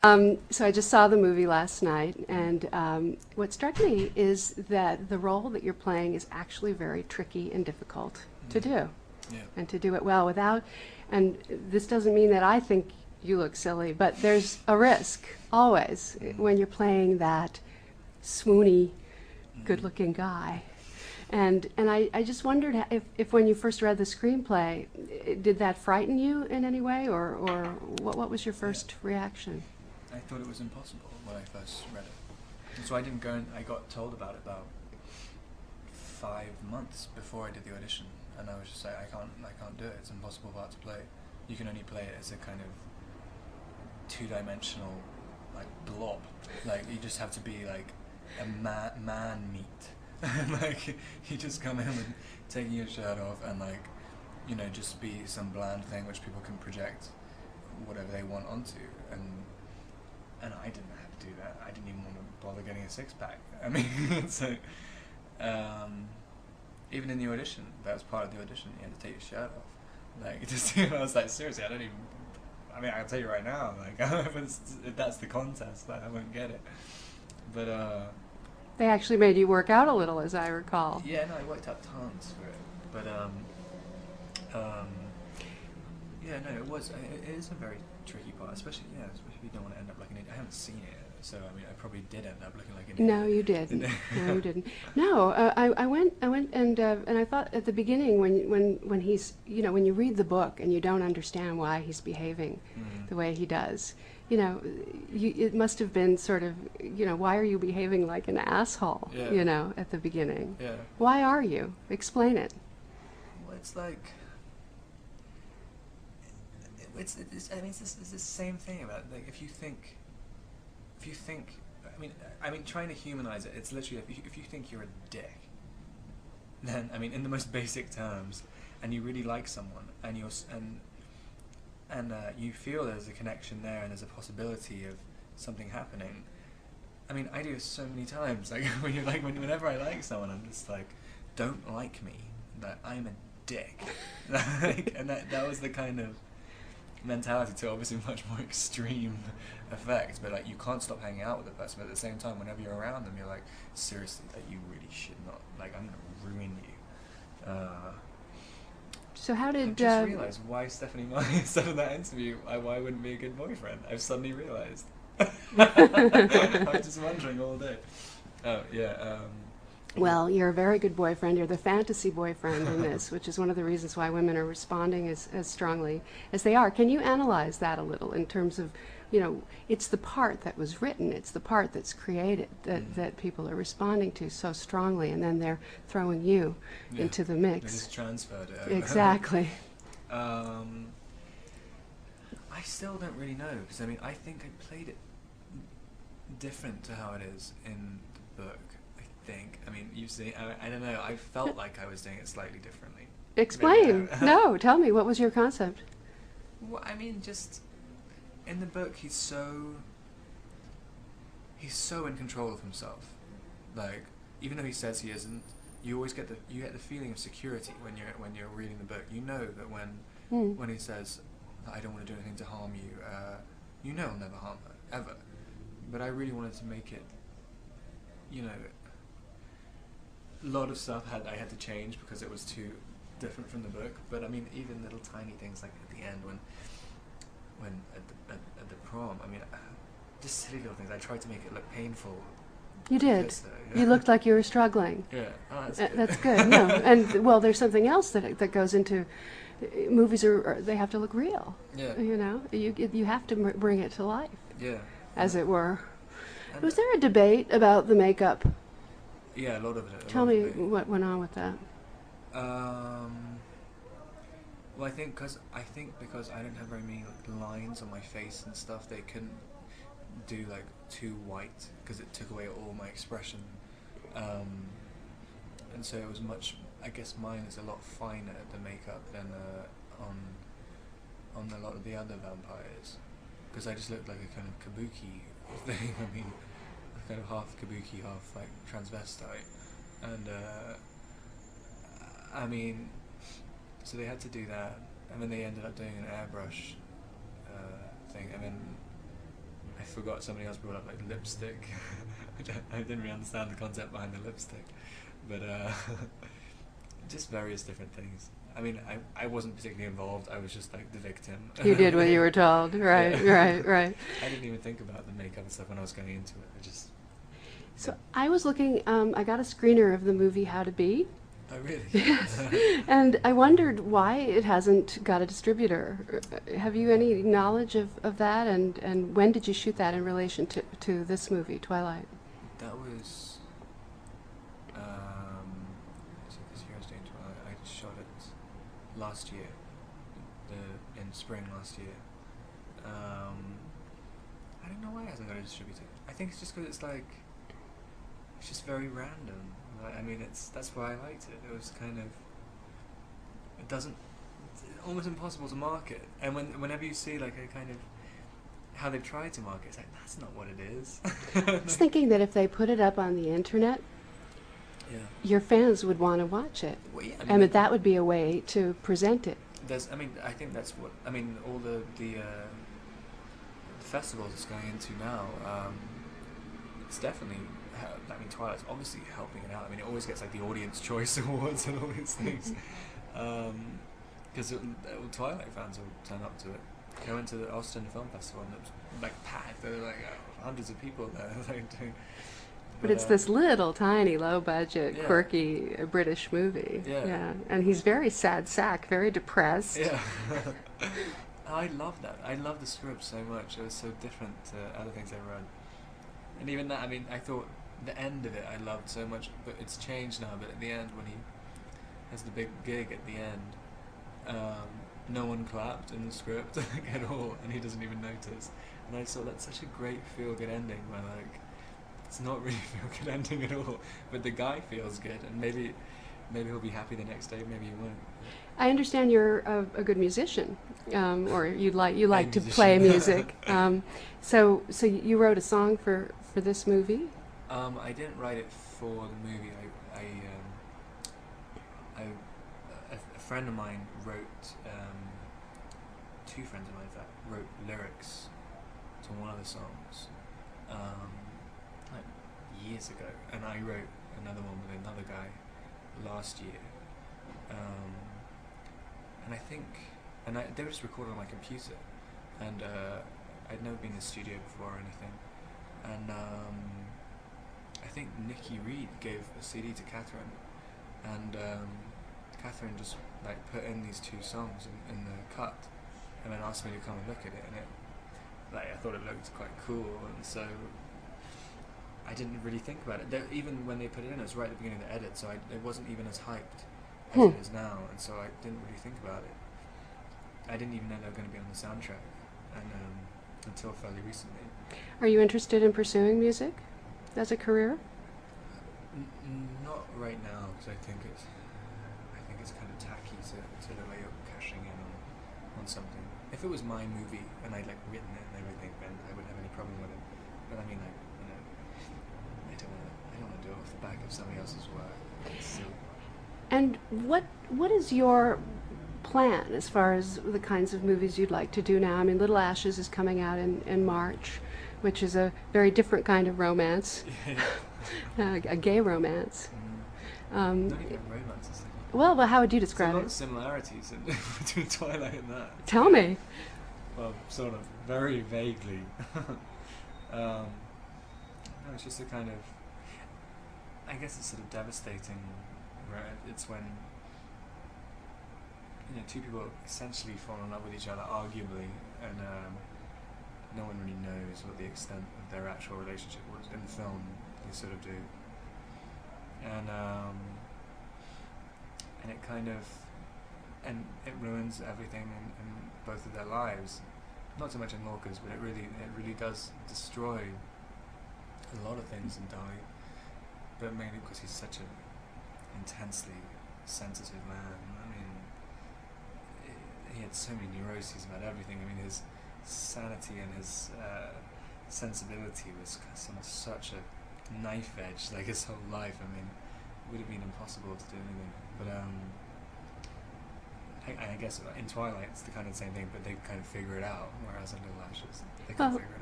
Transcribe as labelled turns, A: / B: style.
A: So I just saw the movie last night, and what struck me is that the role that you're playing is actually very tricky and difficult to
B: Mm.
A: do,
B: Yeah.
A: and to do it well without. And this doesn't mean that I think you look silly, but there's a risk always
B: Mm.
A: when you're playing that swoony,
B: Mm.
A: good-looking guy. And I just wondered if when you first read the screenplay, did that frighten you in any way, or what was your
B: Yeah.
A: first reaction?
B: I thought it was impossible when I first read it. And so I didn't go and I got told about it about 5 months before I did the audition, and I was just like, I can't do it. It's an impossible part to play. You can only play it as a kind of two-dimensional, like blob. Like you just have to be like a man meat. Like you just come in with taking your shirt off and like, just be some bland thing which people can project whatever they want onto, and I didn't have to do that. I didn't even want to bother getting a six pack. I mean, so um, even in the audition, that was part of the audition. You had to take your shirt off. Like, just I was like, seriously, I don't even. I mean, I can tell you right now, like, if that's the contest, like, I won't get it. But
A: They actually made you work out a little, as I recall.
B: yeah, no, I worked out tons for it. But um, yeah, no, it is a very tricky part, especially if you don't want to end up like an idiot. I haven't seen it, so I mean, I probably did end up looking like an
A: No,
B: idiot.
A: you didn't. No, you didn't. No, I went, and I thought at the beginning when he's, when you read the book and you don't understand why he's behaving
B: Mm.
A: the way he does, it must have been sort of, why are you behaving like an asshole,
B: Yeah.
A: at the beginning?
B: Yeah.
A: Why are you? Explain it.
B: Well, it's like I mean, it's the same thing about like if you think, I mean, trying to humanize it, it's literally if you think you're a dick, then I mean, in the most basic terms, and you really like someone, and you feel there's a connection there, and there's a possibility of something happening. I mean, I do this so many times. Like whenever I like someone, I'm just like, don't like me. That I'm a dick. Like, and that was the kind of mentality to obviously much more extreme effect, but like you can't stop hanging out with the person, but at the same time whenever you're around them you're like, seriously, like you really should not, like I'm gonna ruin you.
A: So how
B: I've
A: did
B: just realised why Stephanie Meyer said in that interview why I wouldn't be a good boyfriend. I've suddenly realised. I was just wondering all day. Oh yeah.
A: Well, you're a very good boyfriend. You're the fantasy boyfriend in this, which is one of the reasons why women are responding as strongly as they are. Can you analyze that a little in terms of, it's the part that was written, it's the part that's created that people are responding to so strongly, and then they're throwing you
B: Yeah,
A: into the
B: they
A: mix.
B: just transferred it over.
A: Exactly.
B: I still don't really know, because I mean, I think I played it different to how it is in the book. I think. I mean, you see, I don't know. I felt like I was doing it slightly differently.
A: Explain.
B: But,
A: No, tell me, what was your concept?
B: well, I mean, just in the book, he's so in control of himself. Like, even though he says he isn't, you always get the feeling of security when you're reading the book. You know that when he says, "I don't want to do anything to harm you," I'll never harm her ever. But I really wanted to make it, a lot of stuff I had to change because it was too different from the book. But I mean, even little tiny things like at the end when at the prom, I mean, just silly little things. I tried to make it look painful.
A: You did.
B: Yeah.
A: You looked like you were struggling.
B: Yeah, oh, that's good.
A: That's good. No, and well, there's something else that goes into movies. They have to look real.
B: Yeah.
A: You have to bring it to life,
B: Yeah.
A: as it were.
B: And
A: Was there a debate about the makeup?
B: yeah, a lot of it.
A: Tell me what went on with that.
B: Well, I think because I don't have very many lines on my face and stuff, they couldn't do like too white because it took away all my expression, and so it was much. I guess mine is a lot finer, the makeup, than on a lot of the other vampires, because I just looked like a kind of kabuki thing. I mean, kind of half kabuki, half like transvestite, and I mean, so they had to do that, and then they ended up doing an airbrush thing, and then I forgot somebody else brought up like lipstick. I didn't really understand the concept behind the lipstick, but just various different things. I mean, I wasn't particularly involved. I was just like the victim.
A: You did what you were told, right?
B: Yeah.
A: Right.
B: I didn't even think about the makeup and stuff when I was going into it. I just.
A: So I was looking. I got a screener of the movie How to Be.
B: Oh really?
A: Yes. And I wondered why it hasn't got a distributor. Have you any knowledge of that? And when did you shoot that in relation to this movie, Twilight?
B: That was. So this year I was doing Twilight. I shot it last year, in spring last year. I don't know why it hasn't got a distributor. I think it's just because it's just very random. I mean, that's why I liked it. It was kind of, it's almost impossible to market. And whenever you see like a kind of how they've tried to market, it's like that's not what it is.
A: I was thinking that if they put it up on the internet,
B: yeah.
A: your fans would want to watch it,
B: Well, yeah,
A: and that would be a way to present it.
B: I think that's what. I mean, all the festivals it's going into now. It's definitely. I mean, Twilight's obviously helping it out. I mean, it always gets like the Audience Choice Awards and all these things, because Twilight fans will turn up to it. I went to the Austin Film Festival and it was like packed. There were like hundreds of people there.
A: But it's this little, tiny, low-budget,
B: yeah.
A: quirky British movie.
B: Yeah.
A: And he's very sad sack, very depressed.
B: Yeah. I love that. I love the script so much. It was so different to other things I read. And even that, I mean, I thought the end of it I loved so much, but it's changed now. But at the end, when he has the big gig at the end, no one clapped in the script at all, and he doesn't even notice. And I saw that's such a great feel-good ending where like it's not really a feel-good ending at all, but the guy feels good, and maybe he'll be happy the next day, maybe he won't.
A: I understand you're a good musician, or you like to play music. So you wrote a song for this movie?
B: I didn't write it for the movie. A friend of mine wrote, two friends of mine in fact, wrote lyrics to one of the songs like years ago, and I wrote another one with another guy last year. And I think, they were just recorded on my computer, and I'd never been in the studio before or anything, and I think Nikki Reed gave a CD to Catherine, and Catherine just like put in these two songs in the cut, and then asked me to come and look at it, and I thought it looked quite cool, and so I didn't really think about it. Even when they put it in, it was right at the beginning of the edit, so it wasn't even as hyped as it is now, and so I didn't really think about it. I didn't even know they were going to be on the soundtrack, and until fairly recently.
A: Are you interested in pursuing music as a career?
B: Not right now, because I think it's kind of tacky to the way you're cashing in on something. If it was my movie and I'd like written it and everything, then I wouldn't have any problem with it. But I mean, like, you know, I don't want to do it off the back of somebody else's work. It's silly.
A: And what is your plan as far as the kinds of movies you'd like to do now? I mean, Little Ashes is coming out in March, which is a very different kind of romance, a gay romance.
B: Not even romance. It's like,
A: well, how would you
B: there's
A: describe
B: a lot
A: it?
B: of similarities between Twilight and that.
A: Tell me.
B: Well, sort of, very vaguely. No, it's just a kind of, I guess it's sort of devastating, right? It's when, you know, two people essentially fall in love with each other, arguably, and no one really knows what the extent of their actual relationship was. In the film, they sort of do. And it kind of, and it ruins everything in both of their lives. Not so much in Lorca's, but it really does destroy a lot of things in Dolly. But mainly because he's such an intensely sensitive man. I mean, he had so many neuroses about everything. I mean, his sanity and his sensibility was on such a knife edge, like his whole life. I mean, it would have been impossible to do anything. But I guess in Twilight it's the kind of same thing, but they kind of figure it out, whereas in Little Ashes they can't figure it out.